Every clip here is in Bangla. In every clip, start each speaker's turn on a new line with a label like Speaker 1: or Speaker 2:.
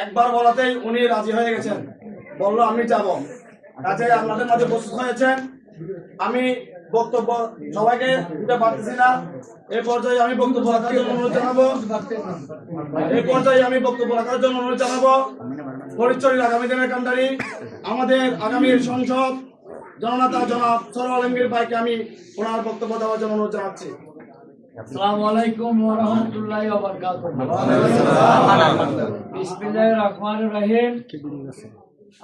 Speaker 1: একবার বলাতেই উনি রাজি হয়ে গেছেন, বললো আমি যাব। কাজে আপনাদের মাঝে প্রস্তুত হয়েছেন। আমি বক্তব্য সবাইকে দিতে পারতেছি না, এই পর্যায়ে আমি বক্তব্য রাখার জন্য অনুরোধ জানাবো ফরিদচরের আগামী দিনের কান্ডারি আমাদের আগামীর সংসদ জননেতা জনাব সরওয়ার আলমগীর ভাইকে আমি ওনার বক্তব্য দেওয়ার জন্য অনুরোধ জানাচ্ছি।
Speaker 2: আসসালামু আলাইকুম ওয়া রাহমাতুল্লাহি ওয়া বারাকাতুহু। বিসমিল্লাহির রহমানির রহিম।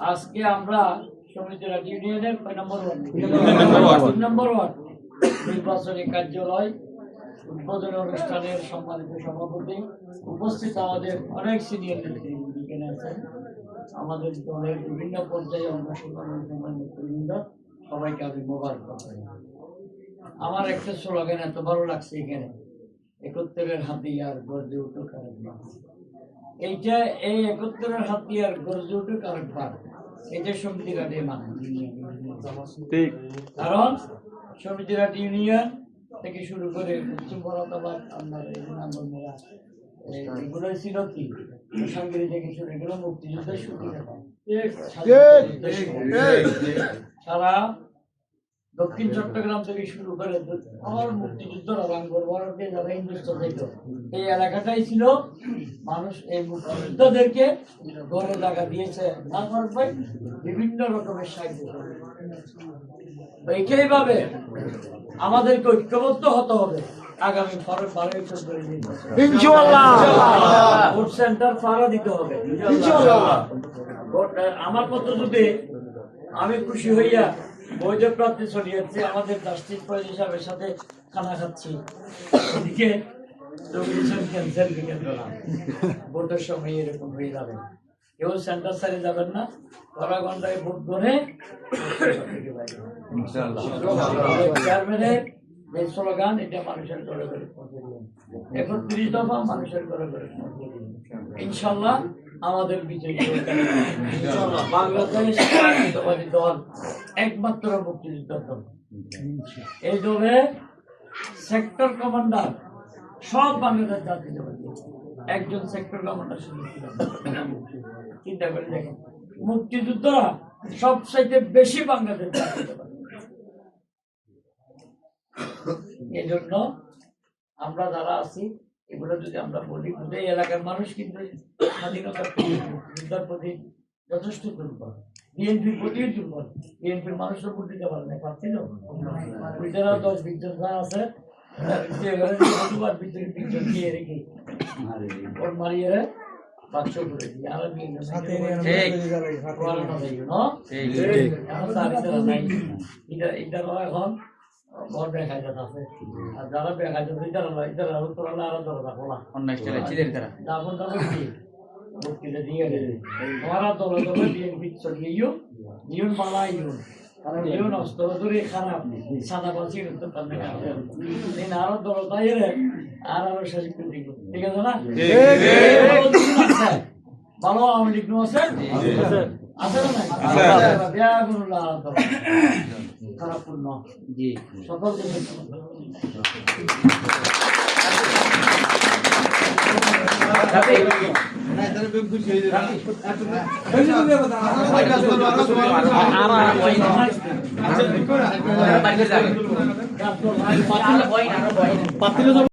Speaker 2: আজকে আমরা সমিতি রাজ্য ইউনিয়নের 9 নম্বর ওয়ার্ড নির্বাচনী কার্যালয় উদ্বোধনী অনুষ্ঠানের সম্মানিত সভাপতি, উপস্থিত আমাদের অনেক সিনিয়র নেতৃবৃন্দ আছেন, আমাদের দলের বিভিন্ন পর্যায়ে অংশগ্রহণ নেতৃবৃন্দ, সবাইকে আমি মোবারকবাদ জানাই। আমার একটা স্লোগান এত ভালো লাগছে এখানে, 71-এর হাতিয়ার গর্জে উঠুক আরেকবার। এইটা এই 71-এর হাতিয়ার গর্জে উঠুক আরেকবার, এটা সমিতিঘাট মানে ঠিক, কারণ সমিতিঘাট ইউনিয়ন থেকে শুরু করে পশ্চিম বরাতাবাদ আপনার এগুলো ছিল কি সাংগিরি থেকে শুরু, এগুলো মুক্তিযুদ্ধের সুবিধা সারা দক্ষিণ চট্টগ্রাম থেকে শুরু করে আমার মুক্তিযুদ্ধরা রামগড় বর্ডারকে যারা হিন্দুস্তান থেকে এই এলাকাটাই ছিল মানুষ এই মুক্তিযুদ্ধদেরকে ঘরে জায়গা দিয়েছে না ভাই, বিভিন্ন রকমের সাহায্য। এইভাবে আমাদেরকে ঐক্যবদ্ধ হতে হবে আগামী 12 ইনশাআল্লাহ। ভোট সেন্টার ফাড়া দিতে হবে ইনশাআল্লাহ। আমার পদ্ধতিতে আমি খুশি হইয়া বৈধ প্রার্থী চলিয়েছি, আমাদের জাস্টিস ফয়েজ সাহেবের সাথে খানা খাচ্ছি, এদিকে ক্যান্সেল লিখে দিলাম। ভোটের সময় এরকম হয়ে যাবে, কেউ সেন্টার সাইডে যাবেন না, কড়া ঘন্টায় ভোট করে চেয়ারম্যানের এই স্লোগান, এটা মানুষের ঘরে ঘরে পৌঁছে দিবেন। 31 দফা মানুষের ঘরে ঘরে পৌঁছে দিবেন ইনশাল্লাহ। আমাদের বিজয়ী বাংলাদেশ জাতীয়তাবাদী দল একমাত্র মুক্তিযোদ্ধা দল। এই দলে সেক্টর কমান্ডার সব বাংলাদেশ জাতীয়তাবাদী, একজন সেক্টর কমান্ডার শুধু ছিলেন। চিন্তা করে দেখেন, মুক্তিযুদ্ধরা সবচাইতে বেশি বাংলাদেশ জাতীয়তাবাদী। এই জন্য আমরা যারা আছি এগুলো যদি আমরা বলি, এই এলাকার মানুষ কিন্তু স্বাধীনতার প্রতি যথেষ্ট দুর্বল, বিএনপির প্রতিও দুর্বল। বিএনপির মানুষরা ভোট দিতে পারে না, পারছিল 10-20 জন যা আছে ভিতরে 20 জন দিয়ে রেখে ওর মারিয়ে বাক্স করে দিয়ে আর এখন ঘর দেখা যাচ্ছে আছে, আর যারা দেখা যাচ্ছে আরো দরজা খোলা এখন যাবে কি মুক্তিটা দিয়ে গেলে ওরা দলে দলে বিএনপি চলিয়ে ইউন মালা ইউন, কারণ ইউন অস্ত্র ধরে খারাপ সাদা বাঁচি আরো দলতাই আর আরো শেষ করে দিব, ঠিক আছে না? ভালো আওয়ামী লীগ আছে আছে না বিয়া করুল্লাহ খারাপ পূর্ণ জি সকলকে